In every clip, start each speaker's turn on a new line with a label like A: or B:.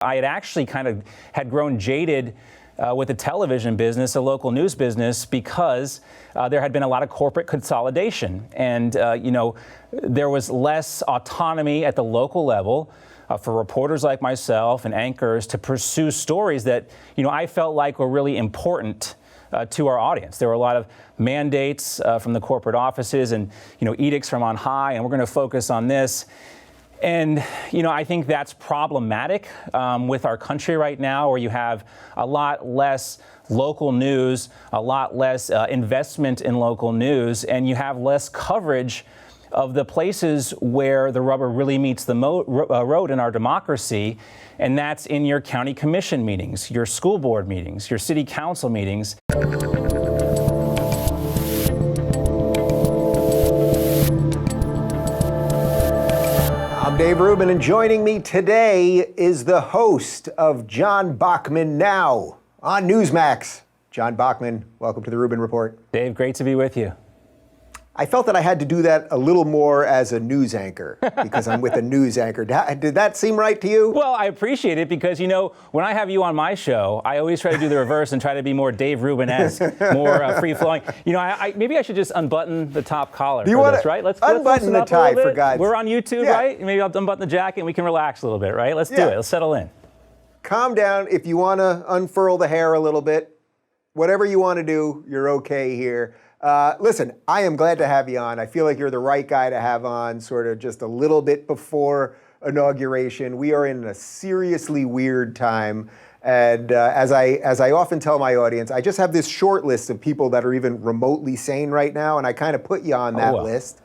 A: I had actually had grown jaded with the television business, the local news business, because there had been a lot of corporate consolidation. And, there was less autonomy at the local level for reporters like myself and anchors to pursue stories that, I felt like were really important to our audience. There were a lot of mandates from the corporate offices and, edicts from on high, and we're going to focus on this. And, I think that's problematic with our country right now, where you have a lot less local news, a lot less investment in local news, and you have less coverage of the places where the rubber really meets the road in our democracy. And that's in your county commission meetings, your school board meetings, your city council meetings.
B: I'm Dave Rubin, and joining me today is the host of John Bachman Now on Newsmax. John Bachman, welcome to the Rubin Report.
A: Dave, great to be with you.
B: I felt that I had to do that a little more as a news anchor because I'm with a news anchor. Did that seem right to you?
A: Well, I appreciate it because, when I have you on my show, I always try to do the reverse and try to be more Dave Rubin-esque, more free-flowing. Maybe I should just unbutton the top collar for this, right? Let's
B: unbutton the tie, for God's sake.
A: We're on YouTube, right? Maybe I'll unbutton the jacket and we can relax a little bit, right? Let's do it. Let's settle in.
B: Calm down. If you want to unfurl the hair a little bit, whatever you want to do, you're okay here. Listen, I am glad to have you on. I feel like you're the right guy to have on sort of just a little bit before inauguration. We are in a seriously weird time. And as I often tell my audience, I just have this short list of people that are even remotely sane right now. And I kind of put you on that list.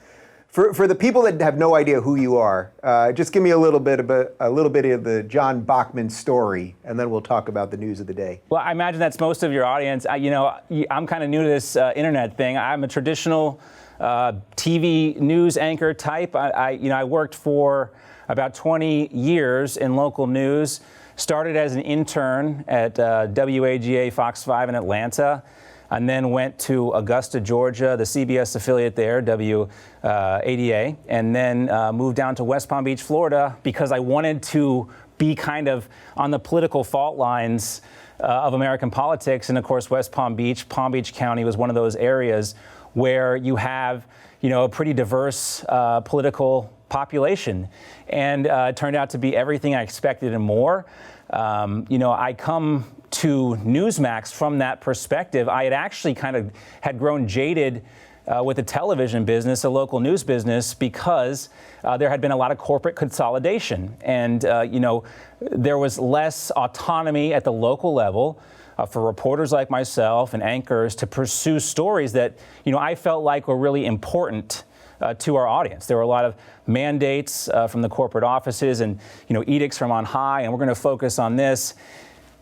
B: For the people that have no idea who you are, just give me a little bit of the John Bachman story, and then we'll talk about the news of the day.
A: Well, I imagine that's most of your audience. I'm kind of new to this internet thing. I'm a traditional TV news anchor type. I worked for about 20 years in local news. Started as an intern at WAGA Fox 5 in Atlanta. And then went to Augusta, Georgia, the CBS affiliate there, WADA, and then moved down to West Palm Beach, Florida, because I wanted to be kind of on the political fault lines of American politics. And of course, West Palm Beach County was one of those areas where you have, a pretty diverse political population. And it turned out to be everything I expected and more. I come to Newsmax from that perspective. I had actually had grown jaded with the television business, the local news business, because there had been a lot of corporate consolidation. And, there was less autonomy at the local level for reporters like myself and anchors to pursue stories that, I felt like were really important to our audience. There were a lot of mandates from the corporate offices and, edicts from on high, and we're going to focus on this.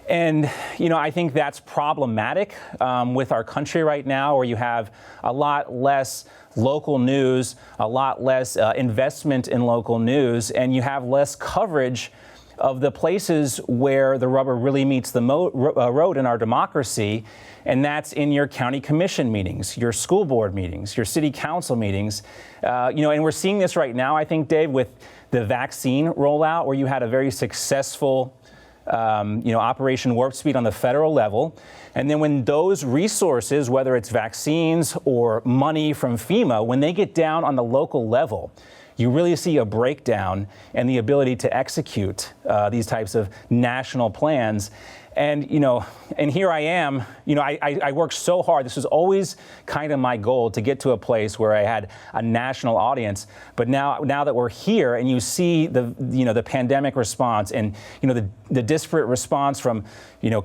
A: And, I think that's problematic with our country right now, where you have a lot less local news, a lot less investment in local news, and you have less coverage of the places where the rubber really meets the road in our democracy. And that's in your county commission meetings, your school board meetings, your city council meetings. And we're seeing this right now, I think, Dave, with the vaccine rollout, where you had a very successful Operation Warp Speed on the federal level. And then when those resources, whether it's vaccines or money from FEMA, when they get down on the local level, you really see a breakdown in the ability to execute these types of national plans. And, and here I am, I worked so hard. This was always kind of my goal, to get to a place where I had a national audience. But now that we're here and you see the pandemic response and, the disparate response from,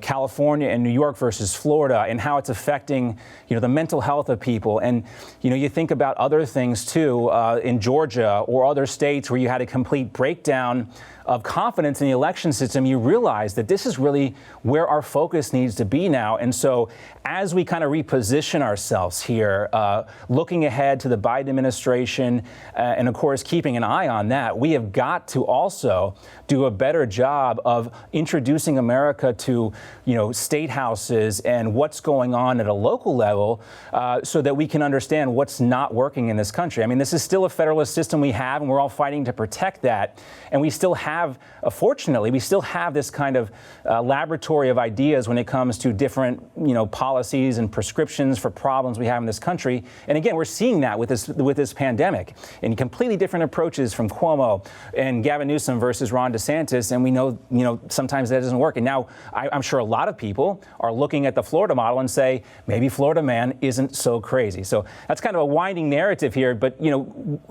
A: California and New York versus Florida, and how it's affecting, the mental health of people. And, you think about other things too, in Georgia or other states where you had a complete breakdown of confidence in the election system. You realize that this is really where our focus needs to be now. And so as we kind of reposition ourselves here, looking ahead to the Biden administration, and of course, keeping an eye on that, we have got to also do a better job of introducing America to, state houses and what's going on at a local level, so that we can understand what's not working in this country. I mean, this is still a federalist system we have, and we're all fighting to protect that. And we still have have, fortunately, we still have this kind of laboratory of ideas when it comes to different, policies and prescriptions for problems we have in this country. And again, we're seeing that with this pandemic, and completely different approaches from Cuomo and Gavin Newsom versus Ron DeSantis. And we know, sometimes that doesn't work. And now I'm sure a lot of people are looking at the Florida model and say, maybe Florida man isn't so crazy. So that's kind of a winding narrative here. But,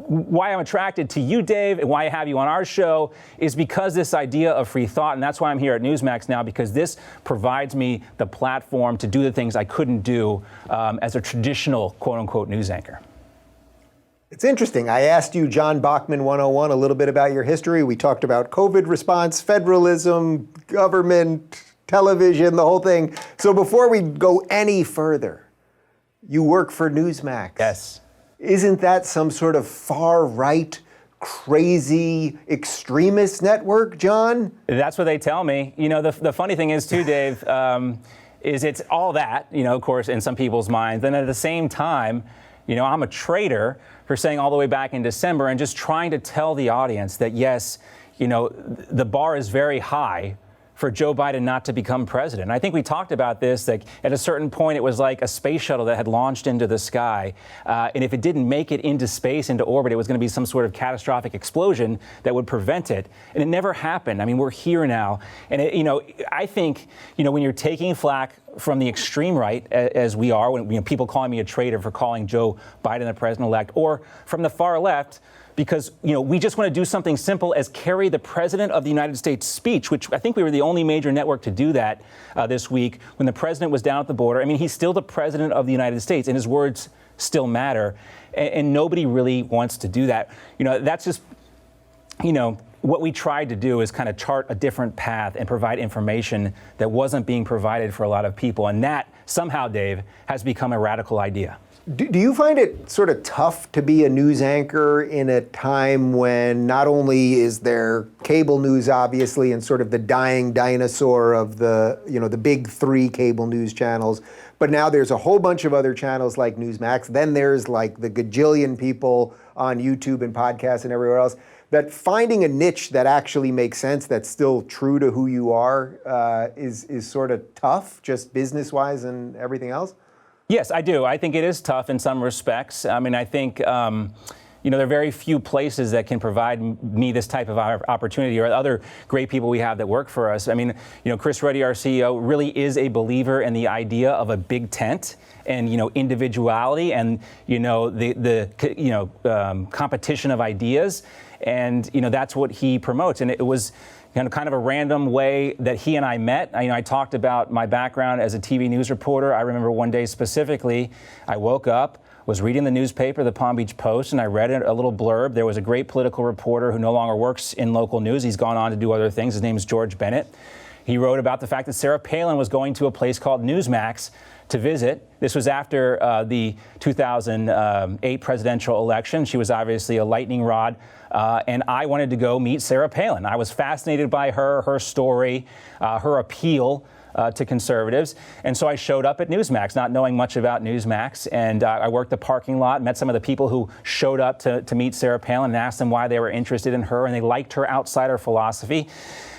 A: why I'm attracted to you, Dave, and why I have you on our show is because this idea of free thought. And that's why I'm here at Newsmax now, because this provides me the platform to do the things I couldn't do as a traditional, quote unquote, news anchor.
B: It's interesting. I asked you, John Bachman 101, a little bit about your history. We talked about COVID response, federalism, government, television, the whole thing. So before we go any further, you work for Newsmax.
A: Yes.
B: Isn't that some sort of far-right, crazy, extremist network, John?
A: That's what they tell me. The funny thing is, too, Dave, is it's all that, of course, in some people's minds. And at the same time, I'm a traitor for saying all the way back in December and just trying to tell the audience that, yes, the bar is very high for Joe Biden not to become president. And I think we talked about this, like at a certain point, it was like a space shuttle that had launched into the sky. And if it didn't make it into space, into orbit, it was going to be some sort of catastrophic explosion that would prevent it. And it never happened. I mean, we're here now. And, I think, when you're taking flack from the extreme right, as we are, when people calling me a traitor for calling Joe Biden the president-elect, or from the far left, because, we just want to do something simple as carry the President of the United States speech, which I think we were the only major network to do that this week when the president was down at the border. I mean, he's still the President of the United States, and his words still matter. And nobody really wants to do that. That's just, what we tried to do is kind of chart a different path and provide information that wasn't being provided for a lot of people. And that somehow, Dave, has become a radical idea.
B: Do you find it sort of tough to be a news anchor in a time when not only is there cable news, obviously, and sort of the dying dinosaur of the, the big three cable news channels, but now there's a whole bunch of other channels like Newsmax. Then there's like the gajillion people on YouTube and podcasts and everywhere else, that finding a niche that actually makes sense, that's still true to who you are, is sort of tough, just business-wise and everything else?
A: Yes, I do. I think it is tough in some respects. I mean, I think, there are very few places that can provide me this type of opportunity, or other great people we have that work for us. I mean, Chris Ruddy, our CEO, really is a believer in the idea of a big tent and, individuality and, the competition of ideas. And, that's what he promotes. And it was kind of a random way that he and I met. I talked about my background as a TV news reporter. I remember one day specifically, I woke up, was reading the newspaper, the Palm Beach Post, and I read a little blurb. There was a great political reporter who no longer works in local news. He's gone on to do other things. His name is George Bennett. He wrote about the fact that Sarah Palin was going to a place called Newsmax to visit. This was after the 2008 presidential election. She was obviously a lightning rod. And I wanted to go meet Sarah Palin. I was fascinated by her story, her appeal to conservatives. And so I showed up at Newsmax, not knowing much about Newsmax. And I worked the parking lot, met some of the people who showed up to meet Sarah Palin, and asked them why they were interested in her. And they liked her outsider philosophy.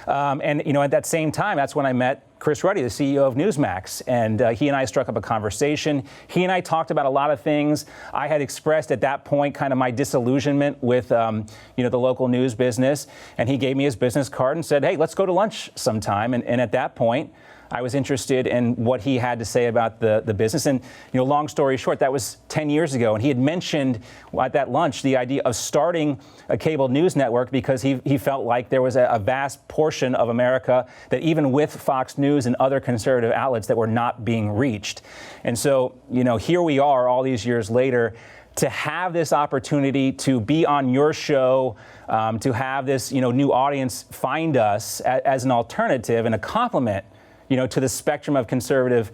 A: And at that same time, that's when I met Chris Ruddy, the CEO of Newsmax, and he and I struck up a conversation. He and I talked about a lot of things. I had expressed at that point kind of my disillusionment with, the local news business, and he gave me his business card and said, hey, let's go to lunch sometime. And at that point, I was interested in what he had to say about the business. And, long story short, that was 10 years ago. And he had mentioned at that lunch the idea of starting a cable news network because he felt like there was a vast portion of America that even with Fox News and other conservative outlets that were not being reached. And so, here we are all these years later to have this opportunity to be on your show, to have this, new audience find us as an alternative and a complement to the spectrum of conservative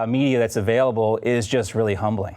A: media that's available is just really humbling.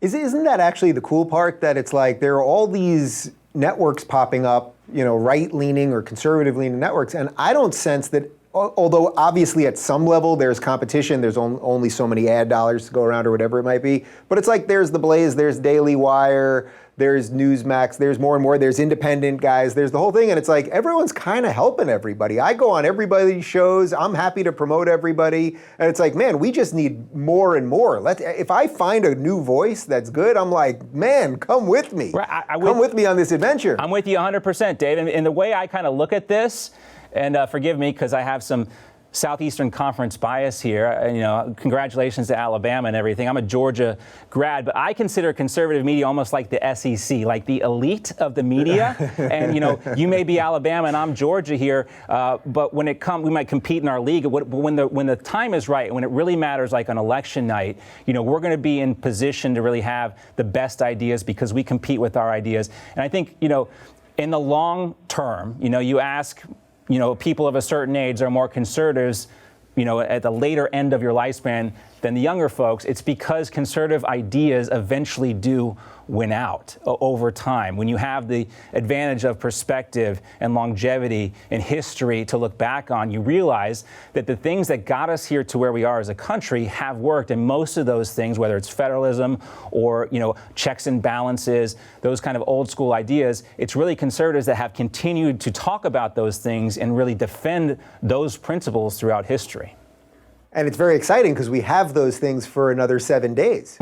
B: Isn't that actually the cool part, that it's like there are all these networks popping up, right-leaning or conservative-leaning networks, and I don't sense that although obviously at some level there's competition, there's only so many ad dollars to go around or whatever it might be. But it's like there's The Blaze, there's Daily Wire, there's Newsmax, there's more and more, there's independent guys, there's the whole thing. And it's like everyone's kind of helping everybody. I go on everybody's shows. I'm happy to promote everybody. And it's like, man, we just need more and more. If I find a new voice that's good, I'm like, man, come with me.
A: Right,
B: come with me on this adventure.
A: I'm with you 100%, Dave. And the way I kind of look at this, and forgive me because I have some Southeastern Conference bias here. Congratulations to Alabama and everything. I'm a Georgia grad, but I consider conservative media almost like the SEC, like the elite of the media. And you may be Alabama and I'm Georgia here, but when it comes, we might compete in our league. But when the time is right, when it really matters, like on election night, we're going to be in position to really have the best ideas because we compete with our ideas. And I think in the long term, you ask. People of a certain age are more conservatives, at the later end of your lifespan than the younger folks. It's because conservative ideas eventually do win out over time. When you have the advantage of perspective and longevity and history to look back on, you realize that the things that got us here to where we are as a country have worked. And most of those things, whether it's federalism or, checks and balances, those kind of old school ideas, it's really conservatives that have continued to talk about those things and really defend those principles throughout history.
B: And it's very exciting because we have those things for another 7 days.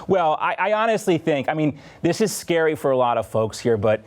A: Well, I honestly think, this is scary for a lot of folks here, but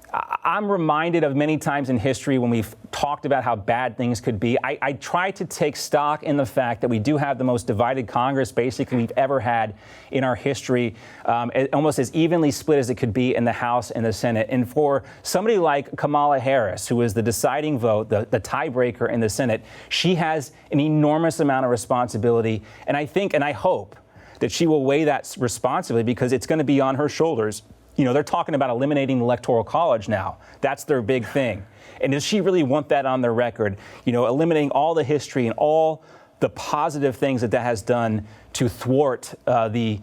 A: I'm reminded of many times in history when we've talked about how bad things could be. I try to take stock in the fact that we do have the most divided Congress basically we've ever had in our history, almost as evenly split as it could be in the House and the Senate. And for somebody like Kamala Harris, who is the deciding vote, the tiebreaker in the Senate, she has an enormous amount of responsibility. And I think and I hope that she will weigh that responsibility because it's going to be on her shoulders. They're talking about eliminating the electoral college now. That's their big thing. And does she really want that on their record? Eliminating all the history and all the positive things that has done to thwart the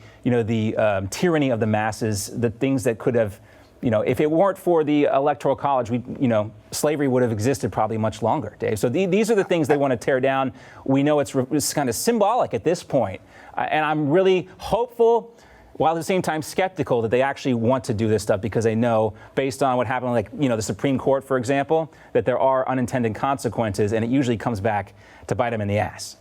A: tyranny of the masses, the things that could have, if it weren't for the electoral college, slavery would have existed probably much longer, Dave. So these are the things they want to tear down. We know it's kind of symbolic at this point. And I'm really hopeful, while at the same time skeptical that they actually want to do this stuff because they know, based on what happened, like, the Supreme Court, for example, that there are unintended consequences, and it usually comes back to bite them in the ass.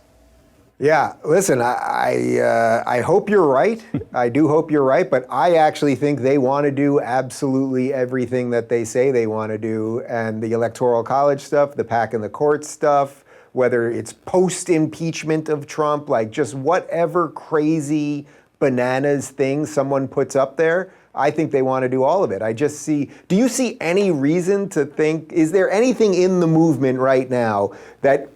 B: Yeah, listen, I hope you're right. I do hope you're right, but I actually think they want to do absolutely everything that they say they want to do. And the Electoral College stuff, the pack in the court stuff, whether it's post-impeachment of Trump, like just whatever crazy bananas thing someone puts up there, I think they want to do all of it. Do you see any reason to think, is there anything in the movement right now that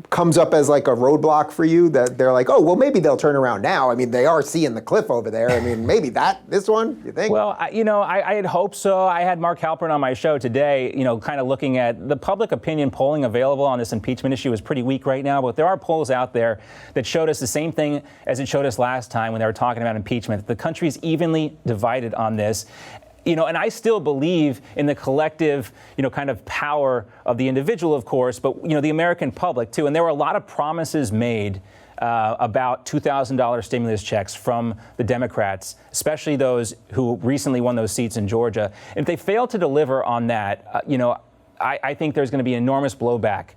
B: comes up as like a roadblock for you that they're like, oh, well, maybe they'll turn around now? They are seeing the cliff over there. Maybe this one, you think?
A: Well, I had hoped so. I had Mark Halpern on my show today, kind of looking at the public opinion polling available on this impeachment issue is pretty weak right now, but there are polls out there that showed us the same thing as it showed us last time when they were talking about impeachment. The country is evenly divided on this. And I still believe in the collective, kind of power of the individual, of course, but, the American public, too. And there were a lot of promises made about $2,000 stimulus checks from the Democrats, especially those who recently won those seats in Georgia. And if they fail to deliver on that, I think there's going to be enormous blowback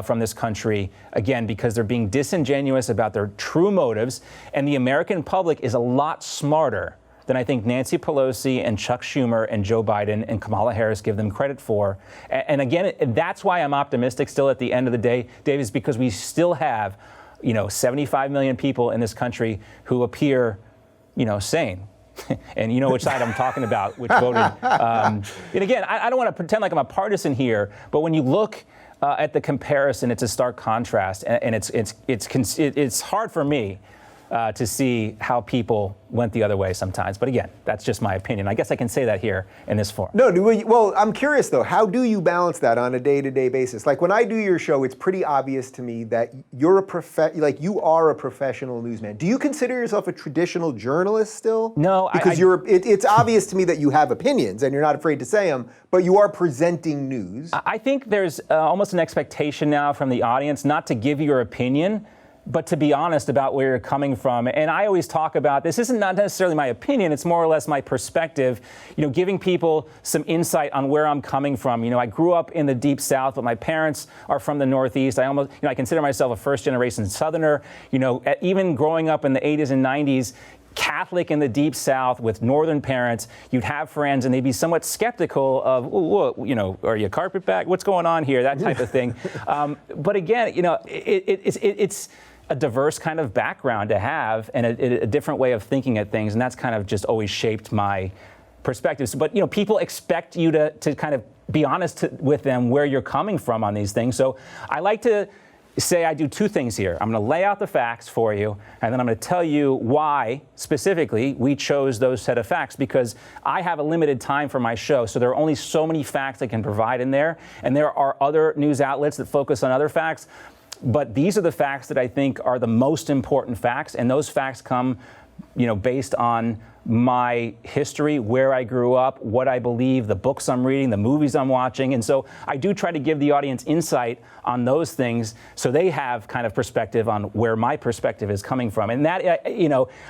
A: from this country, again, because they're being disingenuous about their true motives. And the American public is a lot smarter than I think Nancy Pelosi and Chuck Schumer and Joe Biden and Kamala Harris give them credit for. And again, that's why I'm optimistic still at the end of the day, Dave, is because we still have, 75 million people in this country who appear, sane. And you know which side I'm talking about, which voted. And again, I don't want to pretend like I'm a partisan here, but when you look at the comparison, it's a stark contrast, and it's hard for me to see how people went the other way sometimes. But again, that's just my opinion. I guess I can say that here in this forum.
B: No, well, I'm curious though, how do you balance that on a day-to-day basis? Like when I do your show, it's pretty obvious to me that you are a professional newsman. Do you consider yourself a traditional journalist still?
A: No,
B: because it's obvious to me that you have opinions and you're not afraid to say them, but you are presenting news.
A: I think there's almost an expectation now from the audience not to give your opinion, but to be honest about where you're coming from. And I always talk about this isn't not necessarily my opinion, it's more or less my perspective, giving people some insight on where I'm coming from. I grew up in the Deep South, but my parents are from the Northeast. I consider myself a first generation Southerner. Even growing up in the 80s and 90s, Catholic in the Deep South with Northern parents, you'd have friends and they'd be somewhat skeptical of, are you a carpetbag? What's going on here? That type of thing. But again, it's a diverse kind of background to have and a different way of thinking at things. And that's kind of just always shaped my perspectives. But, people expect you to kind of be honest with them where you're coming from on these things. So I like to say I do two things here. I'm going to lay out the facts for you, and then I'm going to tell you why, specifically, we chose those set of facts, because I have a limited time for my show, so there are only so many facts I can provide in there, and there are other news outlets that focus on other facts, but these are the facts that I think are the most important facts, and those facts come, based on my history, where I grew up, what I believe, the books I'm reading, the movies I'm watching. And so I do try to give the audience insight on those things so they have kind of perspective on where my perspective is coming from. And that,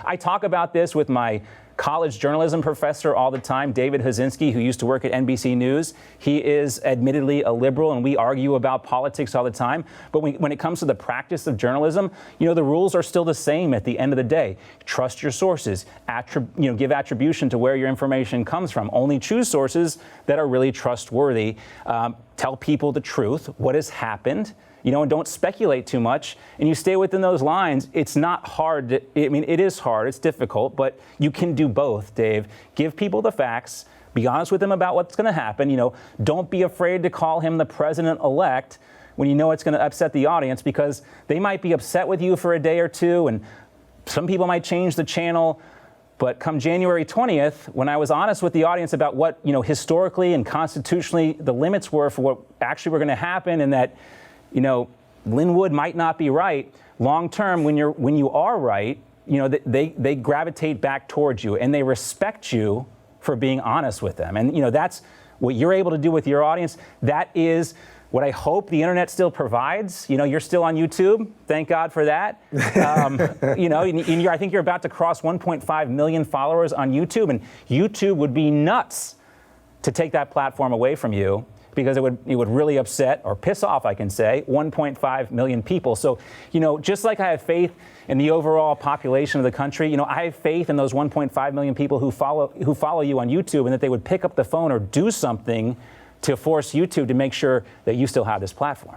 A: I talk about this with my college journalism professor all the time, David Hazinski, who used to work at NBC News. He is admittedly a liberal, and we argue about politics all the time. But when it comes to the practice of journalism, the rules are still the same at the end of the day. Trust your sources, give attribution to where your information comes from. Only choose sources that are really trustworthy. Tell people the truth, what has happened. And don't speculate too much, and you stay within those lines. It's not hard. It is hard. It's difficult, but you can do both, Dave. Give people the facts. Be honest with them about what's going to happen. Don't be afraid to call him the president-elect when you know it's going to upset the audience, because they might be upset with you for a day or two, and some people might change the channel. But come January 20th, when I was honest with the audience about what, historically and constitutionally the limits were for what actually were going to happen, and that Linwood might not be right. Long term, when you are right, they gravitate back towards you and they respect you for being honest with them. And that's what you're able to do with your audience. That is what I hope the internet still provides. You're still on YouTube. Thank God for that. I think you're about to cross 1.5 million followers on YouTube, and YouTube would be nuts to take that platform away from you, because it would really upset or piss off, I can say, 1.5 million people. So, just like I have faith in the overall population of the country, I have faith in those 1.5 million people who follow you on YouTube, and that they would pick up the phone or do something to force YouTube to make sure that you still have this platform.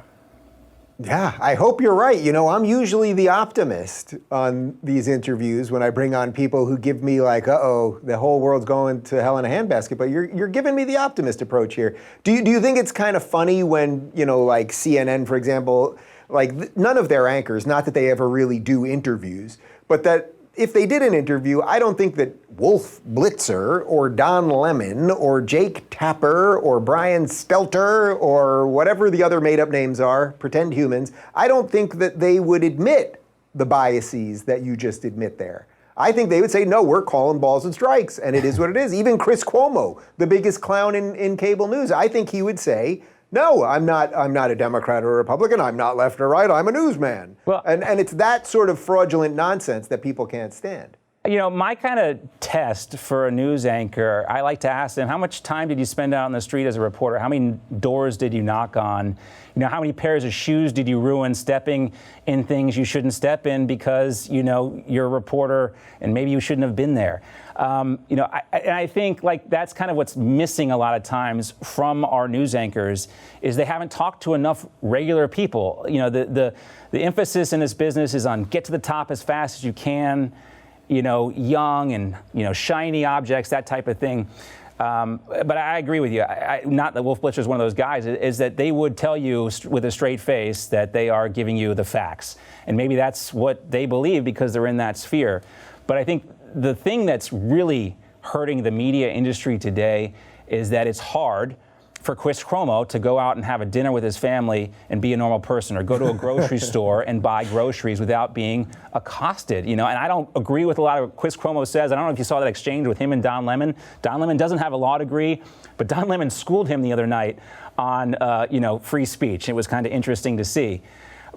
B: Yeah, I hope you're right. I'm usually the optimist on these interviews when I bring on people who give me like, the whole world's going to hell in a handbasket. But you're giving me the optimist approach here. Do you think it's kind of funny when, like CNN, for example, like none of their anchors, not that they ever really do interviews, but that if they did an interview, I don't think that Wolf Blitzer or Don Lemon or Jake Tapper or Brian Stelter or whatever the other made-up names are, pretend humans, I don't think that they would admit the biases that you just admit there. I think they would say, no, we're calling balls and strikes, and it is what it is. Even Chris Cuomo, the biggest clown in cable news, I think he would say, no, I'm not a Democrat or a Republican. I'm not left or right. I'm a newsman. Well, and it's that sort of fraudulent nonsense that people can't stand.
A: My kind of test for a news anchor, I like to ask them, how much time did you spend out on the street as a reporter? How many doors did you knock on? How many pairs of shoes did you ruin stepping in things you shouldn't step in because, you're a reporter and maybe you shouldn't have been there? I think like that's kind of what's missing a lot of times from our news anchors is they haven't talked to enough regular people. The emphasis in this business is on get to the top as fast as you can, young and, shiny objects, that type of thing. But I agree with you. Not that Wolf Blitzer is one of those guys, is that they would tell you with a straight face that they are giving you the facts. And maybe that's what they believe because they're in that sphere. But I think the thing that's really hurting the media industry today is that it's hard for Chris Cuomo to go out and have a dinner with his family and be a normal person, or go to a grocery store and buy groceries without being accosted. And I don't agree with a lot of what Chris Cuomo says. I don't know if you saw that exchange with him and Don Lemon. Don Lemon doesn't have a law degree, but Don Lemon schooled him the other night on, free speech. It was kind of interesting to see.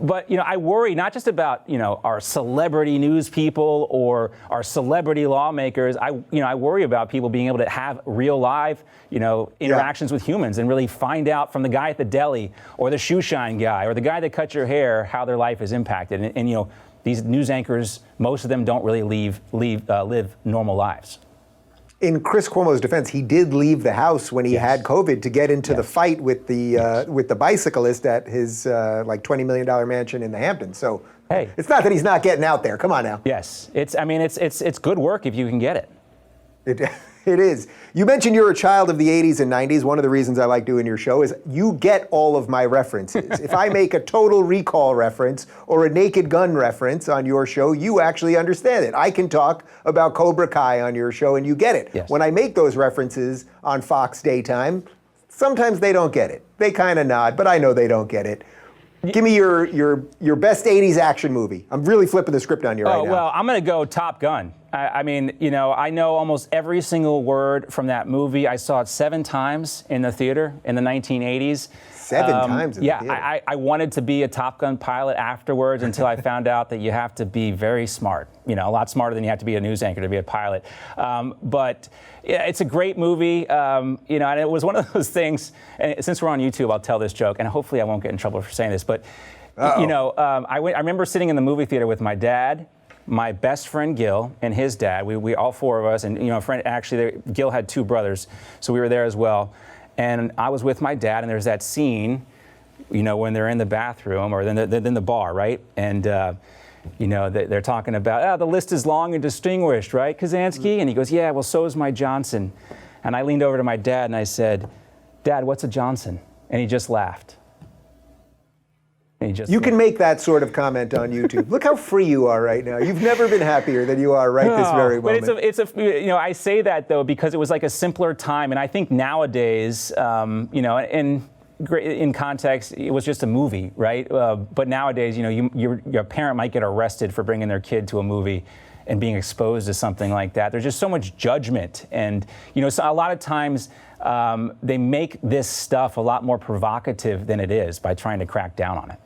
A: But, I worry not just about, our celebrity news people or our celebrity lawmakers. I worry about people being able to have real live, interactions with humans and really find out from the guy at the deli or the shoe shine guy or the guy that cuts your hair how their life is impacted. And these news anchors, most of them don't really live normal lives.
B: In Chris Cuomo's defense, he did leave the house when he had COVID to get into the fight with the bicyclist at his $20 million mansion in the Hamptons. So hey, it's not that he's not getting out there. Come on now.
A: Yes, it's good work if you can get it.
B: It is. You mentioned you're a child of the 80s and 90s. One of the reasons I like doing your show is you get all of my references. If I make a Total Recall reference or a Naked Gun reference on your show, you actually understand it. I can talk about Cobra Kai on your show and you get it.
A: Yes.
B: When I make those references on Fox Daytime, sometimes they don't get it. They kind of nod, but I know they don't get it. Give me your best 80s action movie. I'm really flipping the script on you right now.
A: Well, I'm going to go Top Gun. I know almost every single word from that movie. I saw it 7 times in the theater in the 1980s.
B: 7 times in the theater?
A: Yeah, I wanted to be a Top Gun pilot afterwards until I found out that you have to be very smart, a lot smarter than you have to be a news anchor to be a pilot. But yeah, it's a great movie, and it was one of those things, and since we're on YouTube, I'll tell this joke, and hopefully I won't get in trouble for saying this, but, I remember sitting in the movie theater with my dad, my best friend Gil, and his dad. We all 4 of us, and Gil had 2 brothers, so we were there as well. And I was with my dad, and there's that scene, when they're in the bathroom or then the bar, right? And they're talking about, the list is long and distinguished, right, Kazansky? And he goes, yeah, well, so is my Johnson. And I leaned over to my dad and I said, Dad, what's a Johnson? And he just laughed.
B: You can make that sort of comment on YouTube. Look how free you are right now. You've never been happier than you are this very moment.
A: But I say that though because it was like a simpler time, and I think nowadays, in context, it was just a movie, right? But nowadays, your parent might get arrested for bringing their kid to a movie and being exposed to something like that. There's just so much judgment, and so a lot of times they make this stuff a lot more provocative than it is by trying to crack down on it.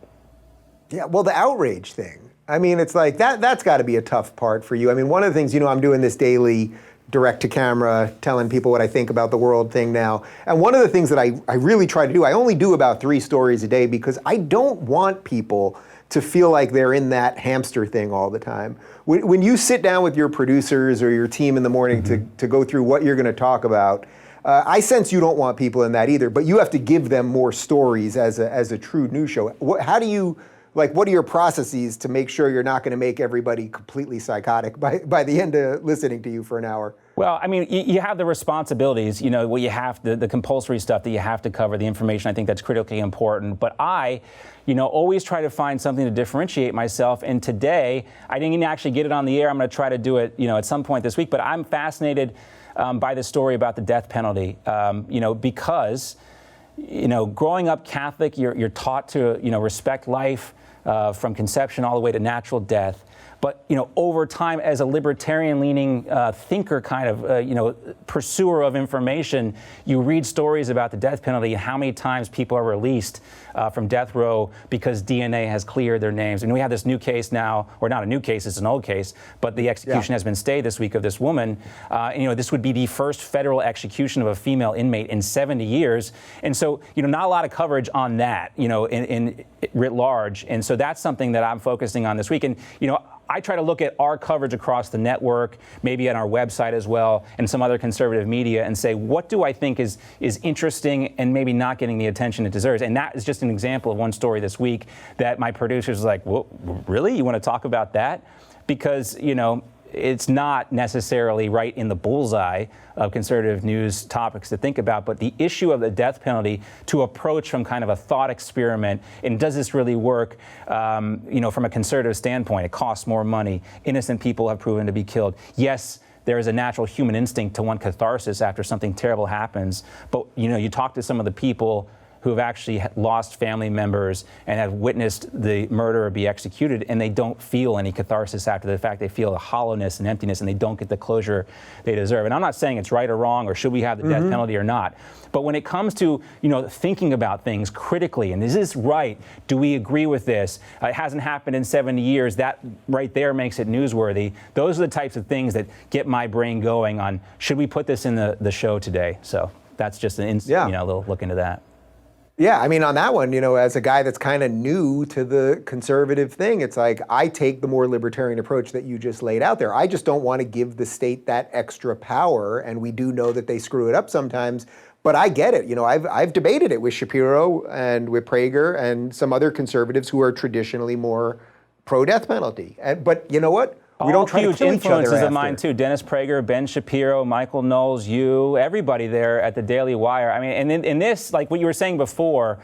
B: Yeah, well, the outrage thing. I mean, it's like that's got to be a tough part for you. I mean, one of the things, I'm doing this daily direct to camera, telling people what I think about the world thing now. And one of the things that I really try to do, I only do about 3 stories a day because I don't want people to feel like they're in that hamster thing all the time. When you sit down with your producers or your team in the morning to go through what you're going to talk about, I sense you don't want people in that either, but you have to give them more stories as a true news show. What are your processes to make sure you're not going to make everybody completely psychotic by the end of listening to you for an hour?
A: Well, I mean, you have the responsibilities, what you have, the compulsory stuff that you have to cover, the information I think that's critically important. But I, always try to find something to differentiate myself. And today, I didn't actually get it on the air. I'm going to try to do it, at some point this week. But I'm fascinated by the story about the death penalty, because, growing up Catholic, you're taught to, respect life from conception all the way to natural death. But, over time, as a libertarian-leaning thinker, kind of, pursuer of information, you read stories about the death penalty and how many times people are released from death row because DNA has cleared their names. And we have this new case now, or not a new case, it's an old case, but the execution has been stayed this week of this woman. This would be the first federal execution of a female inmate in 70 years. And so, not a lot of coverage on that, in writ large. And so that's something that I'm focusing on this week. And, I try to look at our coverage across the network, maybe on our website as well, and some other conservative media, and say, what do I think is interesting and maybe not getting the attention it deserves? And that is just an example of one story this week that my producers was like, well, really? You want to talk about that? Because, it's not necessarily right in the bullseye of conservative news topics to think about, but the issue of the death penalty to approach from kind of a thought experiment, and does this really work, from a conservative standpoint? It costs more money. Innocent people have proven to be killed. Yes, there is a natural human instinct to want catharsis after something terrible happens, but you talk to some of the people who have actually lost family members and have witnessed the murderer be executed, and they don't feel any catharsis after the fact. They feel a hollowness and emptiness, and they don't get the closure they deserve. And I'm not saying it's right or wrong, or should we have the death penalty or not. But when it comes to thinking about things critically, and is this right? Do we agree with this? It hasn't happened in 70 years. That right there makes it newsworthy. Those are the types of things that get my brain going on, should we put this in the show today? So that's just a little look into that.
B: Yeah, I mean, on that one, as a guy that's kind of new to the conservative thing, it's like I take the more libertarian approach that you just laid out there. I just don't want to give the state that extra power, and we do know that they screw it up sometimes. But I get it. I've debated it with Shapiro and with Prager and some other conservatives who are traditionally more pro-death penalty. But you know what? We don't try to kill each other
A: influences
B: after.
A: of mine too. Dennis Prager, Ben Shapiro, Michael Knowles, you, everybody there at the Daily Wire. I mean, and in this, like what you were saying before,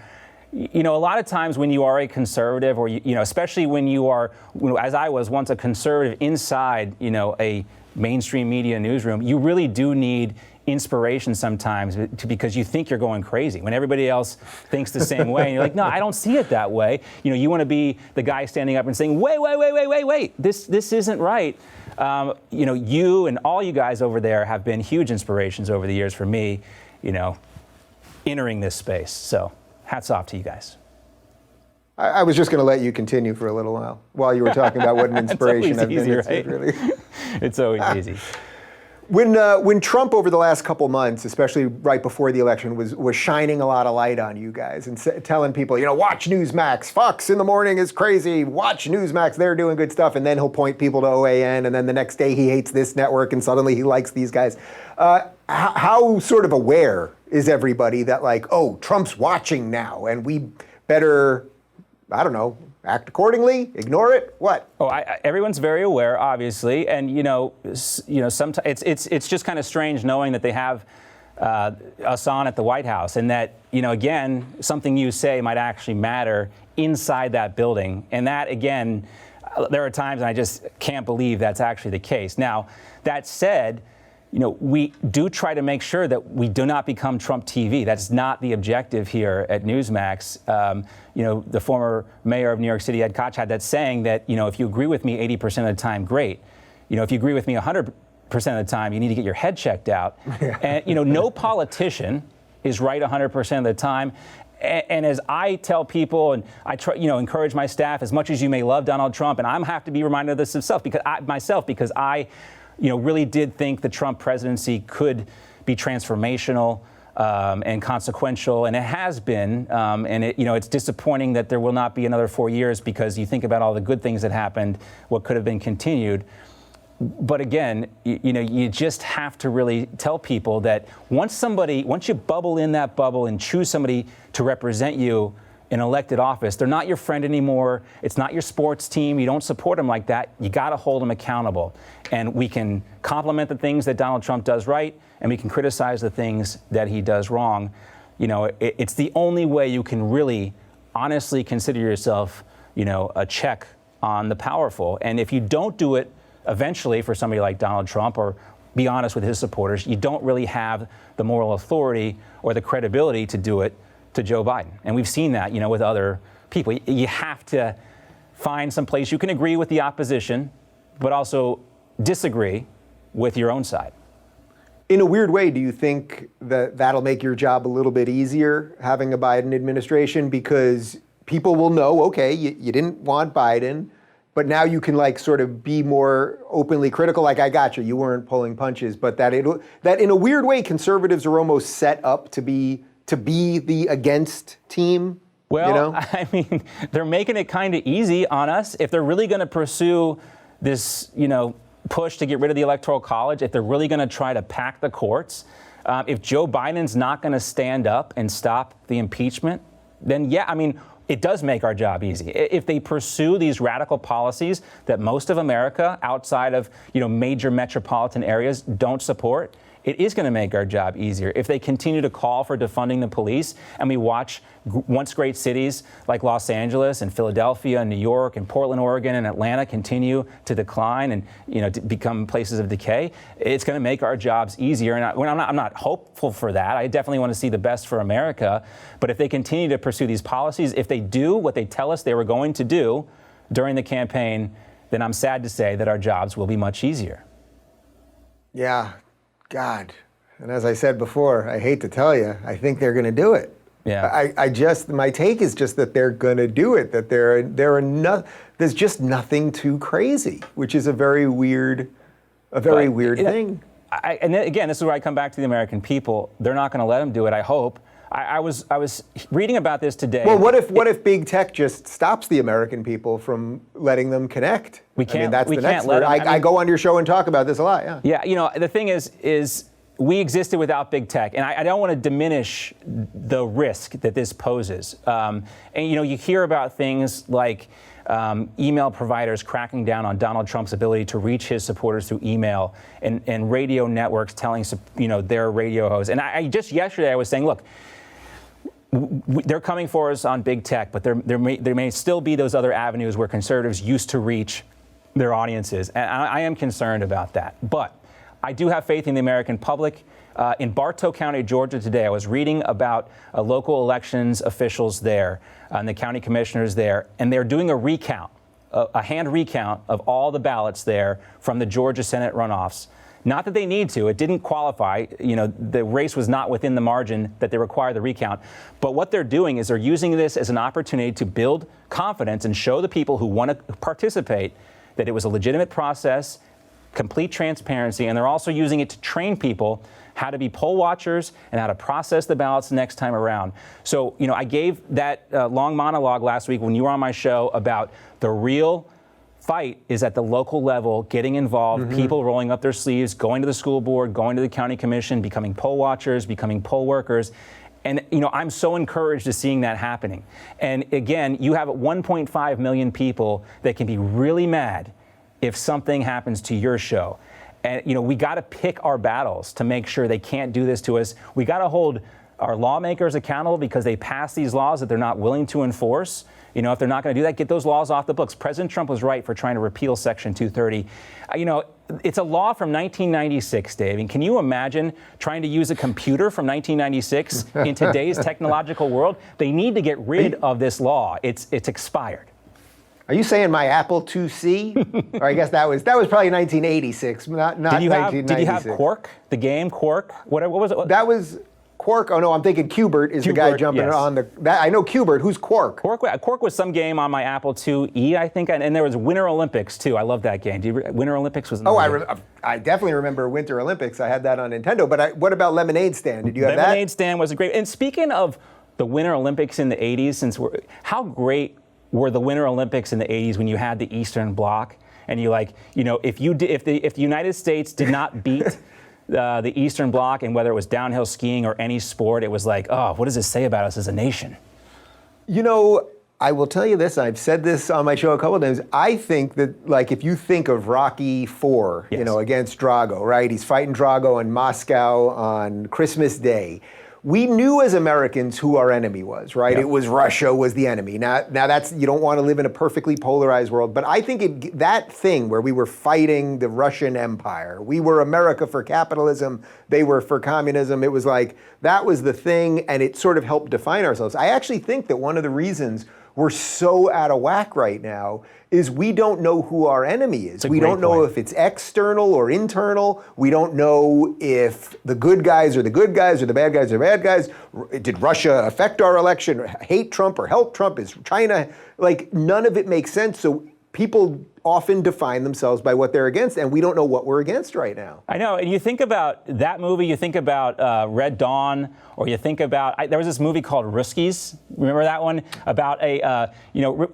A: a lot of times when you are a conservative, or especially when you are, as I was once, a conservative inside, a mainstream media newsroom, you really do need inspiration sometimes because you think you're going crazy when everybody else thinks the same way, and you're like, no, I don't see it that way. You want to be the guy standing up and saying, wait, this isn't right. You and all you guys over there have been huge inspirations over the years for me, entering this space. So hats off to you guys.
B: I was just going to let you continue for a little while you were talking about what an inspiration I've been.
A: Easy, right?
B: Really.
A: It's always easy.
B: When Trump over the last couple months, especially right before the election, was shining a lot of light on you guys and telling people, watch Newsmax, Fox in the morning is crazy, watch Newsmax, they're doing good stuff, and then he'll point people to OAN, and then the next day he hates this network, and suddenly he likes these guys. How sort of aware is everybody that Trump's watching now, and we better, I don't know, act accordingly, ignore it, what?
A: Oh, everyone's very aware, obviously, and sometimes it's just kind of strange knowing that they have us on at the White House, and that again, something you say might actually matter inside that building, and that again, there are times I just can't believe that's actually the case. Now, that said, we do try to make sure that we do not become Trump TV. That's not the objective here at Newsmax. The former mayor of New York City, Ed Koch, had that saying that, if you agree with me 80% of the time, great. If you agree with me 100% of the time, you need to get your head checked out. And, no politician is right 100% of the time. And as I tell people, and I try, encourage my staff, as much as you may love Donald Trump, and I have to be reminded of this because I really did think the Trump presidency could be transformational and consequential, and it has been. And it's disappointing that there will not be another 4 years because you think about all the good things that happened, what could have been continued. But again, you just have to really tell people that once you bubble in that bubble and choose somebody to represent you in elected office, they're not your friend anymore. It's not your sports team. You don't support them like that. You got to hold them accountable. And we can compliment the things that Donald Trump does right, and we can criticize the things that he does wrong. It's the only way you can really honestly consider yourself, a check on the powerful. And if you don't do it eventually for somebody like Donald Trump, or be honest with his supporters, you don't really have the moral authority or the credibility to do it to Joe Biden. And we've seen that, with other people. You have to find some place you can agree with the opposition, but also disagree with your own side.
B: In a weird way, do you think that that'll make your job a little bit easier, having a Biden administration? Because people will know, okay, you didn't want Biden, but now you can sort of be more openly critical. I got you weren't pulling punches, but that in a weird way, conservatives are almost set up to be the against team?
A: Well, I mean, they're making it kind of easy on us. If they're really going to pursue this, push to get rid of the Electoral College, if they're really going to try to pack the courts, if Joe Biden's not going to stand up and stop the impeachment, then yeah, I mean, it does make our job easy. If they pursue these radical policies that most of America outside of major metropolitan areas don't support, it is going to make our job easier. If they continue to call for defunding the police, and we watch once great cities like Los Angeles and Philadelphia and New York and Portland, Oregon and Atlanta continue to decline and to become places of decay, it's going to make our jobs easier. And I'm not hopeful for that. I definitely want to see the best for America. But if they continue to pursue these policies, if they do what they tell us they were going to do during the campaign, then I'm sad to say that our jobs will be much easier.
B: Yeah. God. And as I said before, I hate to tell you, I think they're going to do it.
A: Yeah.
B: My take is just that they're going to do it, that there's just nothing too crazy, which is a very weird thing.
A: And then, again, this is where I come back to the American people. They're not going to let them do it, I hope. I was reading about this today.
B: Well, what if big tech just stops the American people from letting them connect?
A: We can't.
B: That's
A: we
B: the
A: can't
B: next
A: let
B: word.
A: them,
B: I go on your show and talk about this a lot. Yeah.
A: Yeah. The thing is we existed without big tech, and I don't want to diminish the risk that this poses. And you hear about things like email providers cracking down on Donald Trump's ability to reach his supporters through email, and radio networks telling their radio hosts. And I just yesterday I was saying, look, they're coming for us on big tech, but there may still be those other avenues where conservatives used to reach their audiences. And I am concerned about that. But I do have faith in the American public. In Bartow County, Georgia today, I was reading about local elections officials there and the county commissioners there, and they're doing a recount, a hand recount of all the ballots there from the Georgia Senate runoffs. Not that they need to. It didn't qualify. The race was not within the margin that they require the recount. But what they're doing is they're using this as an opportunity to build confidence and show the people who want to participate that it was a legitimate process, complete transparency, and they're also using it to train people how to be poll watchers and how to process the ballots next time around. So, I gave that long monologue last week when you were on my show about the real fight is at the local level, getting involved, people rolling up their sleeves, going to the school board, going to the county commission, becoming poll watchers, becoming poll workers. And, I'm so encouraged to seeing that happening. And again, you have 1.5 million people that can be really mad if something happens to your show. And, we got to pick our battles to make sure they can't do this to us. We got to hold our lawmakers accountable because they pass these laws that they're not willing to enforce. If they're not going to do that, get those laws off the books. President Trump was right for trying to repeal Section 230. It's a law from 1996, Dave. And can you imagine trying to use a computer from 1996 in today's technological world? They need to get rid of this law. It's expired.
B: Are you saying my Apple IIc? Or I guess that was probably 1986, not 1996.
A: Did you have Quark, the game Quark? What was it?
B: That was Quark. Oh no, I'm thinking Qbert is the guy jumping on the. I know Qbert. Who's Quark?
A: Quark was some game on my Apple IIe, I think, and there was Winter Olympics too. I love that game. Winter Olympics was.
B: I definitely remember Winter Olympics. I had that on Nintendo. But what about Lemonade Stand? Did you have that?
A: Lemonade Stand was great. And speaking of the Winter Olympics in the 80s, how great were the Winter Olympics in the 80s when you had the Eastern Bloc and if the United States did not beat the Eastern Bloc, and whether it was downhill skiing or any sport, it was like, oh, what does this say about us as a nation?
B: I will tell you this. I've said this on my show a couple of times. I think that, if you think of Rocky IV,
A: yes,
B: against Drago, right? He's fighting Drago in Moscow on Christmas Day. We knew as Americans who our enemy was, right?
A: Yep.
B: It was Russia was the enemy. Now that's, you don't want to live in a perfectly polarized world, but I think that thing where we were fighting the Russian Empire, we were America for capitalism, they were for communism. It was like, that was the thing, and it sort of helped define ourselves. I actually think that one of the reasons we're so out of whack right now is we don't know who our enemy is. We don't know if it's external or internal. We don't know if the good guys are the good guys or the bad guys are the bad guys. Did Russia affect our election? Hate Trump or help Trump? Is China? None of it makes sense. So people often define themselves by what they're against, and we don't know what we're against right now.
A: I know, and you think about that movie, you think about Red Dawn, or you think about, there was this movie called Ruskies, remember that one? About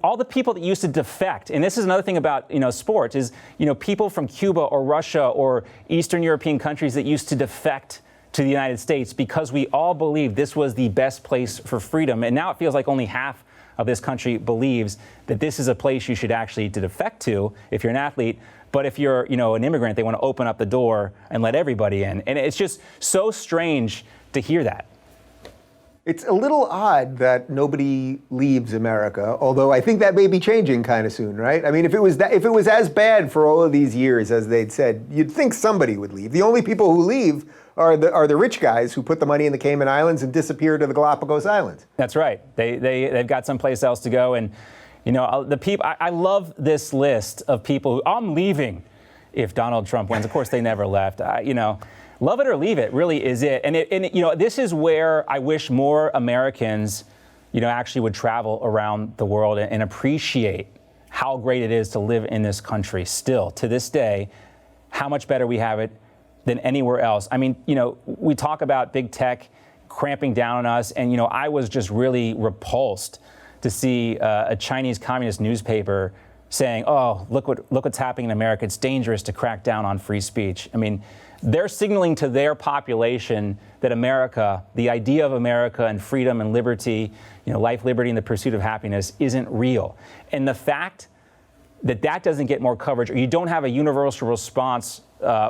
A: all the people that used to defect, and this is another thing about, sports, is, people from Cuba or Russia or Eastern European countries that used to defect to the United States because we all believed this was the best place for freedom, and now it feels like only half of this country believes that this is a place you should actually defect to if you're an athlete. But if you're, an immigrant, they want to open up the door and let everybody in. And it's just so strange to hear that.
B: It's a little odd that nobody leaves America, although I think that may be changing kind of soon, right? I mean, if it was as bad for all of these years as they'd said, you'd think somebody would leave. The only people who leave are the rich guys who put the money in the Cayman Islands and disappear to the Galapagos Islands.
A: That's right. They've got someplace else to go. And, the people, I love this list of people who, I'm leaving if Donald Trump wins. Of course, they never left. Love it or leave it really is it. And this is where I wish more Americans, actually would travel around the world and appreciate how great it is to live in this country still to this day, how much better we have it than anywhere else. I mean, we talk about big tech cramping down on us, and, I was just really repulsed to see a Chinese communist newspaper saying, oh, look what's happening in America. It's dangerous to crack down on free speech. I mean, they're signaling to their population that America, the idea of America and freedom and liberty, life, liberty, and the pursuit of happiness isn't real. And the fact that doesn't get more coverage, or you don't have a universal response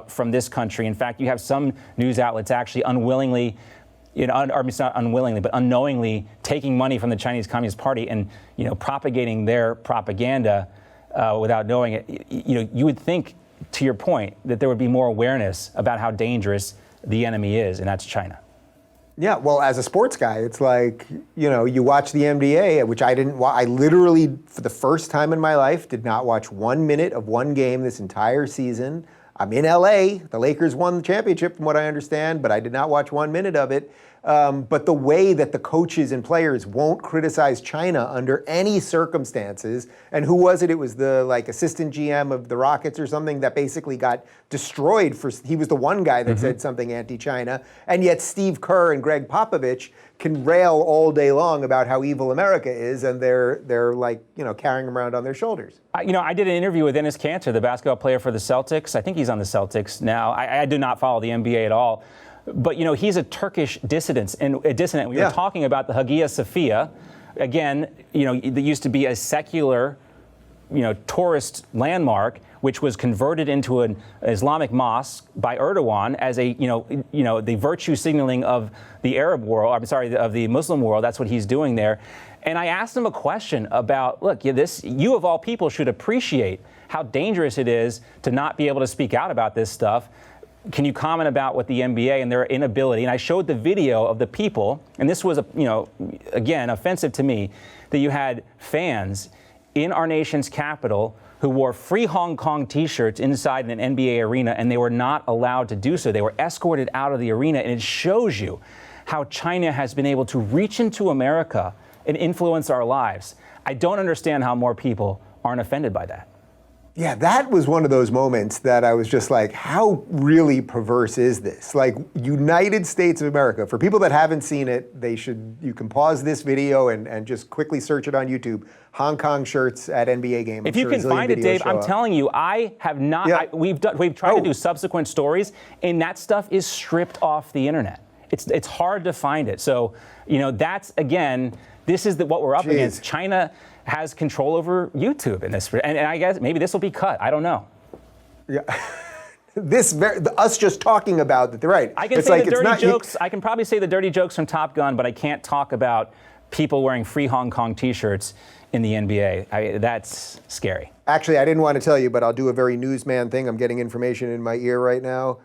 A: from this country. In fact, you have some news outlets actually unwillingly, or not unwillingly, but unknowingly taking money from the Chinese Communist Party and, propagating their propaganda without knowing it. You would think, to your point, that there would be more awareness about how dangerous the enemy is, and that's China.
B: Yeah, well, as a sports guy, it's like, you watch the NBA, which I didn't watch. I literally, for the first time in my life, did not watch 1 minute of one game this entire season. I'm in LA. The Lakers won the championship, from what I understand, but I did not watch 1 minute of it. But the way that the coaches and players won't criticize China under any circumstances, and who was it? It was the assistant GM of the Rockets or something that basically got destroyed he was the one guy that said something anti-China, and yet Steve Kerr and Greg Popovich can rail all day long about how evil America is, and they're carrying them around on their shoulders.
A: I did an interview with Enes Kanter, the basketball player for the Celtics. I think he's on the Celtics now. I do not follow the NBA at all. But, he's a Turkish dissident. And we were talking about the Hagia Sophia. Again, that used to be a secular, tourist landmark, which was converted into an Islamic mosque by Erdogan as the virtue signaling of the Arab world. Of the Muslim world. That's what he's doing there. And I asked him a question about, look, you of all people should appreciate how dangerous it is to not be able to speak out about this stuff. Can you comment about what the NBA and their inability? And I showed the video of the people, and this was, again, offensive to me, that you had fans in our nation's capital who wore free Hong Kong T-shirts inside an NBA arena, and they were not allowed to do so. They were escorted out of the arena, and it shows you how China has been able to reach into America and influence our lives. I don't understand how more people aren't offended by that.
B: Yeah, that was one of those moments that I was just like, how really perverse is this? Like, United States of America, for people that haven't seen it, you can pause this video and just quickly search it on YouTube. Hong Kong shirts at NBA game.
A: If you can find it, Dave, I'm telling you, I have not,
B: Yeah.
A: we've tried to do subsequent stories, and that stuff is stripped off the internet. It's hard to find it. So, that's, again, this is what we're up against. China has control over YouTube in this, and I guess maybe this will be cut. I don't know.
B: Yeah, us just talking about it. Right.
A: I can say the dirty jokes. I can probably say the dirty jokes from Top Gun, but I can't talk about people wearing free Hong Kong T-shirts in the NBA. That's scary.
B: Actually, I didn't want to tell you, but I'll do a very newsman thing. I'm getting information in my ear right now.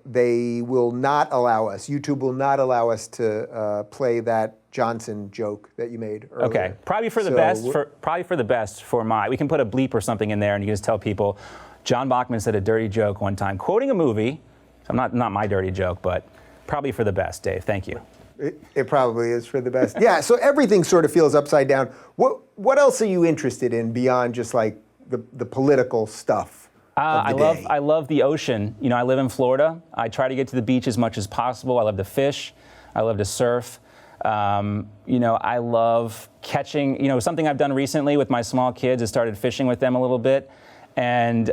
B: They will not allow us. YouTube will not allow us to play that Johnson joke that you made earlier.
A: Okay, probably for the best. We can put a bleep or something in there, and you just tell people, John Bachman said a dirty joke one time, quoting a movie. So not my dirty joke, but probably for the best, Dave. Thank you.
B: It probably is for the best. Yeah. So everything sort of feels upside down. What else are you interested in beyond just like the political stuff?
A: I love the ocean. I live in Florida. I try to get to the beach as much as possible. I love to fish. I love to surf. I love catching, something I've done recently with my small kids is started fishing with them a little bit. And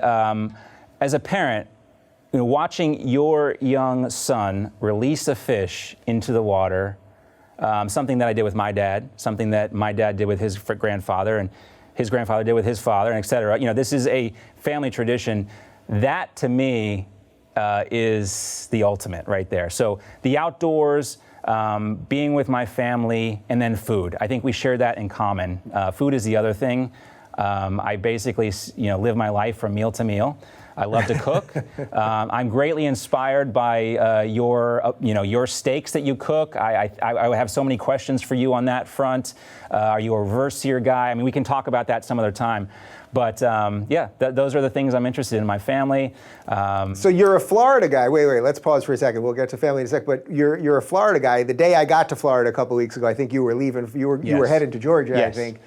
A: as a parent, watching your young son release a fish into the water, something that I did with my dad, something that my dad did with his grandfather, and his grandfather did with his father, and et cetera. This is a family tradition. That, to me, is the ultimate right there. So the outdoors, being with my family, and then food. I think we share that in common. Food is the other thing. I basically, live my life from meal to meal. I love to cook. I'm greatly inspired by your steaks that you cook. I have so many questions for you on that front. Are you a reverse sear guy? I mean, we can talk about that some other time. But those are the things I'm interested in. My family.
B: So you're a Florida guy. Wait, let's pause for a second. We'll get to family in a sec. But you're a Florida guy. The day I got to Florida a couple of weeks ago, I think you were leaving. You were headed to Georgia,
A: yes.
B: I think.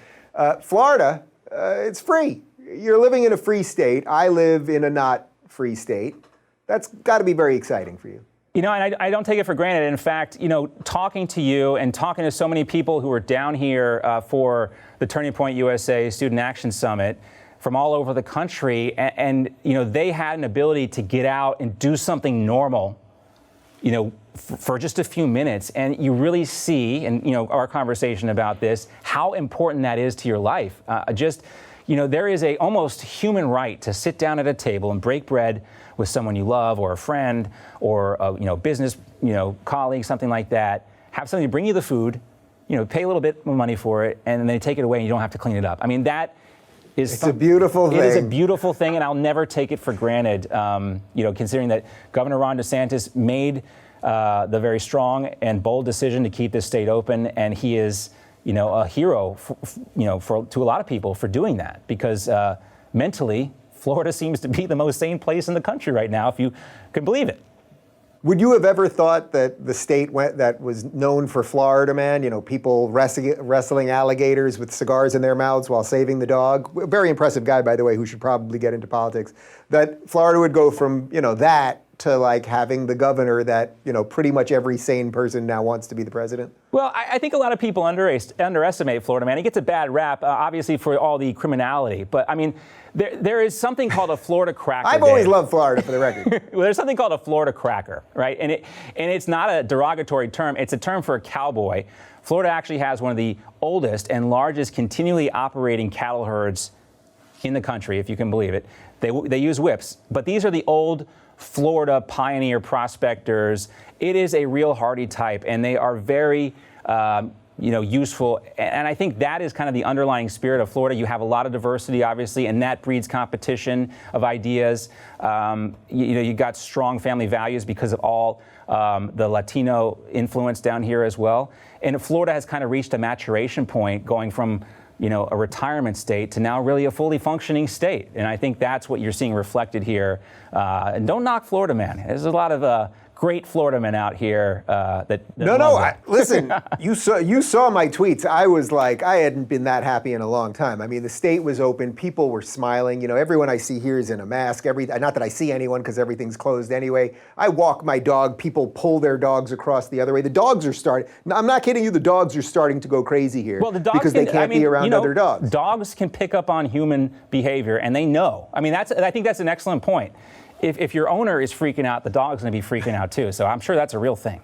B: Florida, it's free. You're living in a free state. I live in a not free state. That's got to be very exciting for you.
A: And I don't take it for granted. In fact, talking to you and talking to so many people who are down here for the Turning Point USA Student Action Summit from all over the country, and they had an ability to get out and do something normal, for just a few minutes, and you really see, and our conversation about this, how important that is to your life. There is a almost human right to sit down at a table and break bread with someone you love, or a friend, or a business colleague, something like that. Have somebody bring you the food, pay a little bit more money for it, and then they take it away, and you don't have to clean it up. I mean, it's a beautiful thing. It is a beautiful thing, and I'll never take it for granted. Considering that Governor Ron DeSantis made the very strong and bold decision to keep this state open, and he is, a hero, to a lot of people for doing that, because mentally, Florida seems to be the most sane place in the country right now, if you can believe it.
B: Would you have ever thought that the state that was known for Florida Man, people wrestling alligators with cigars in their mouths while saving the dog, very impressive guy, by the way, who should probably get into politics, that Florida would go from, that to like having the governor that, pretty much every sane person now wants to be the president?
A: Well, I think a lot of people underestimate Florida Man. He gets a bad rap, obviously, for all the criminality. But, I mean, there is something called a Florida cracker.
B: I've always loved Florida, for the record.
A: Well, there's something called a Florida cracker, right? And it's not a derogatory term. It's a term for a cowboy. Florida actually has one of the oldest and largest continually operating cattle herds in the country, if you can believe it. They use whips. But these are the old Florida pioneer prospectors. It is a real hardy type, and they are very useful. And I think that is kind of the underlying spirit of Florida. You have a lot of diversity, obviously, and that breeds competition of ideas. You got strong family values because of all the Latino influence down here as well. And Florida has kind of reached a maturation point, going from a retirement state to now really a fully functioning state. And I think that's what you're seeing reflected here. And don't knock Florida Man. There's a lot of great Florida men out here
B: listen, you saw my tweets. I was like, I hadn't been that happy in a long time. I mean, the state was open. People were smiling. Everyone I see here is in a mask. Not that I see anyone, because everything's closed anyway. I walk my dog. People pull their dogs across the other way. The dogs are starting. I'm not kidding you. The dogs are starting to go crazy here.
A: Well, the dogs
B: because they can't be around other dogs.
A: Dogs can pick up on human behavior, and they know. I mean, I think that's an excellent point. If your owner is freaking out, the dog's going to be freaking out too. So I'm sure that's a real thing.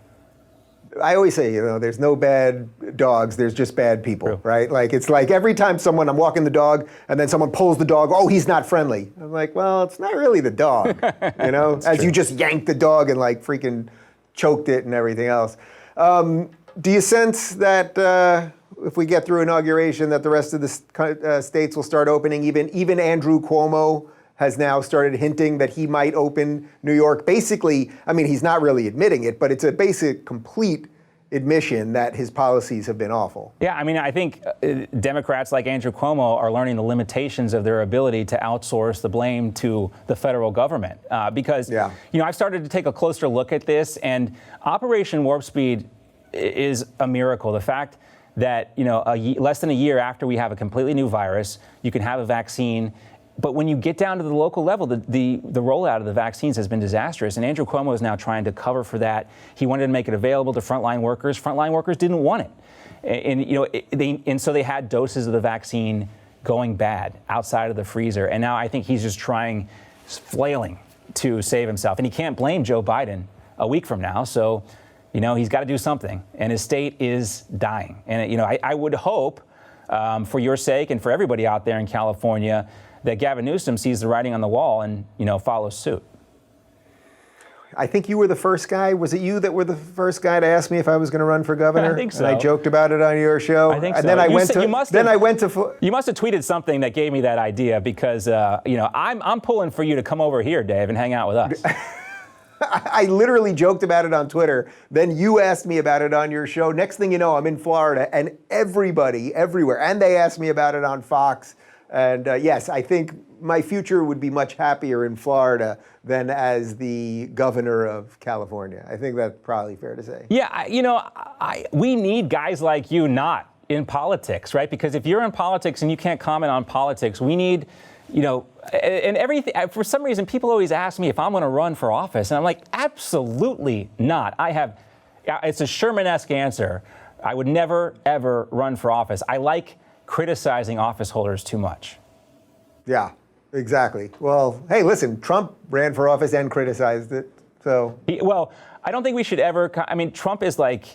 B: I always say, there's no bad dogs, there's just bad people, True. Right? Like, it's like every time I'm walking the dog and then someone pulls the dog, oh, he's not friendly. I'm like, well, it's not really the dog, as true. You just yanked the dog and like freaking choked it and everything else. Do you sense that if we get through inauguration that the rest of the states will start opening? Even Andrew Cuomo has now started hinting that he might open New York. Basically, I mean, he's not really admitting it, but it's a basic, complete admission that his policies have been awful. Yeah, I mean, I think Democrats like Andrew Cuomo are learning the limitations of their ability to outsource the blame to the federal government. Because, I've started to take a closer look at this, and Operation Warp Speed is a miracle. The fact that, less than a year after we have a completely new virus, you can have a vaccine. But when you get down to the local level, the rollout of the vaccines has been disastrous. And Andrew Cuomo is now trying to cover for that. He wanted to make it available to frontline workers. Frontline workers didn't want it. And so they had doses of the vaccine going bad outside of the freezer. And now I think he's just flailing to save himself. And he can't blame Joe Biden a week from now. So,
A: he's got to do something, and his state is dying. And I would hope, for your sake and for everybody out there in California, that Gavin Newsom sees the writing on the wall and follows suit.
B: I think you were the first guy. Was it you that were the first guy to ask me if I was going to run for governor?
A: I think so.
B: And I joked about it on your show.
A: I think so.
B: And then
A: You must have tweeted something that gave me that idea because I'm pulling for you to come over here, Dave, and hang out with us.
B: I literally joked about it on Twitter. Then you asked me about it on your show. Next thing you know, I'm in Florida, and everybody, everywhere, and they asked me about it on Fox. And yes, I think my future would be much happier in Florida than as the governor of California. I think that's probably fair to say.
A: Yeah, we need guys like you not in politics, right? Because if you're in politics and you can't comment on politics, we need, and everything. For some reason, people always ask me if I'm going to run for office, and I'm like, absolutely not. It's a Sherman-esque answer. I would never, ever run for office. I like criticizing office holders too much.
B: Yeah, exactly. Well, hey, listen, Trump ran for office and criticized it. So,
A: I don't think we should ever. Trump is like,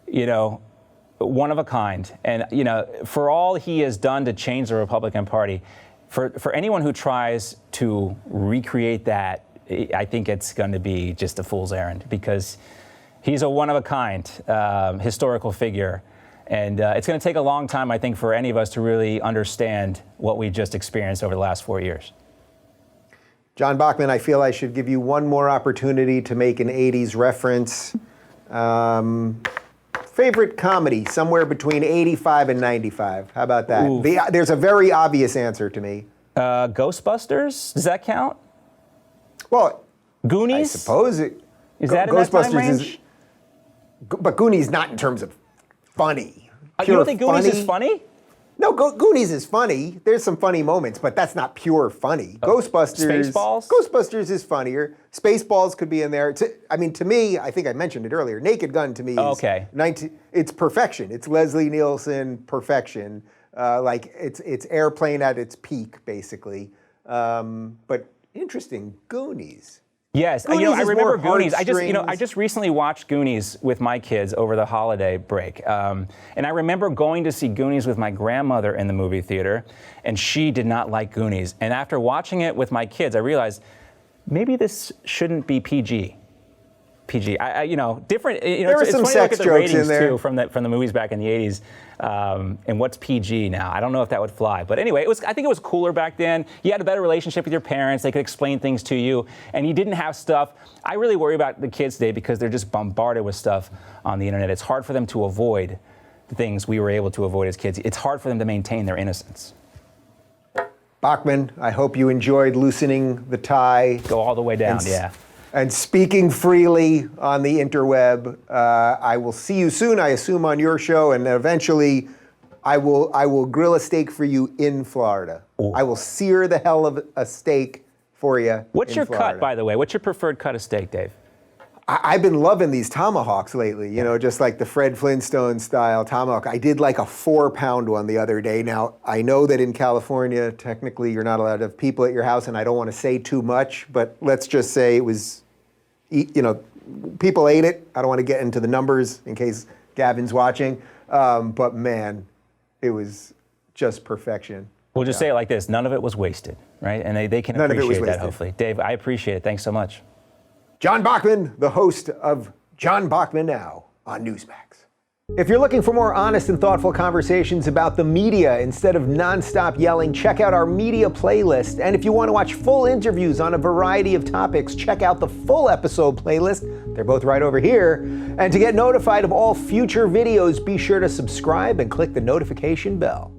A: one of a kind, and for all he has done to change the Republican Party, for anyone who tries to recreate that, I think it's going to be just a fool's errand because he's a one of a kind historical figure. And it's going to take a long time, I think, for any of us to really understand what we just experienced over the last 4 years.
B: John Bachman, I feel I should give you one more opportunity to make an 80s reference. Favorite comedy, somewhere between 85 and 95. How about that? There's a very obvious answer to me.
A: Ghostbusters? Does that count?
B: Well,
A: Goonies?
B: I suppose it.
A: Is that in that time range?
B: But Goonies not in terms of funny.
A: You don't think Goonies is funny?
B: No, Goonies is funny. There's some funny moments, but that's not pure funny. Ghostbusters.
A: Spaceballs?
B: Ghostbusters is funnier. Spaceballs could be in there. To me, I think I mentioned it earlier. Naked Gun to me is it's perfection. It's Leslie Nielsen perfection. It's Airplane at its peak, basically. But interesting, Goonies.
A: Yes, I remember Goonies. I just recently watched Goonies with my kids over the holiday break, and I remember going to see Goonies with my grandmother in the movie theater, and she did not like Goonies. And after watching it with my kids, I realized maybe this shouldn't be PG. Different.
B: There were some sex jokes in there
A: too from the movies back in the '80s. And what's PG now? I don't know if that would fly. But anyway, I think it was cooler back then. You had a better relationship with your parents. They could explain things to you, and you didn't have stuff. I really worry about the kids today because they're just bombarded with stuff on the internet. It's hard for them to avoid the things we were able to avoid as kids. It's hard for them to maintain their innocence.
B: Bachman, I hope you enjoyed loosening the tie.
A: Go all the way down, yeah.
B: And speaking freely on the interweb. I will see you soon, I assume, on your show, and eventually I will grill a steak for you in Florida. Ooh. I will sear the hell of a steak for you.
A: What's your
B: Florida.
A: cut, by the way? What's your preferred cut of steak, Dave?
B: I've been loving these tomahawks lately, just like the Fred Flintstone style tomahawk. I did like a 4-pound one the other day. Now, I know that in California, technically, you're not allowed to have people at your house, and I don't want to say too much, but let's just say it was, people ate it. I don't want to get into the numbers in case Gavin's watching, but man, it was just perfection.
A: We'll just say it like this. None of it was wasted, right? And they can appreciate that, hopefully. Dave, I appreciate it. Thanks so much.
B: John Bachman, the host of John Bachman Now on Newsmax. If you're looking for more honest and thoughtful conversations about the media instead of nonstop yelling, check out our media playlist. And if you want to watch full interviews on a variety of topics, check out the full episode playlist. They're both right over here. And to get notified of all future videos, be sure to subscribe and click the notification bell.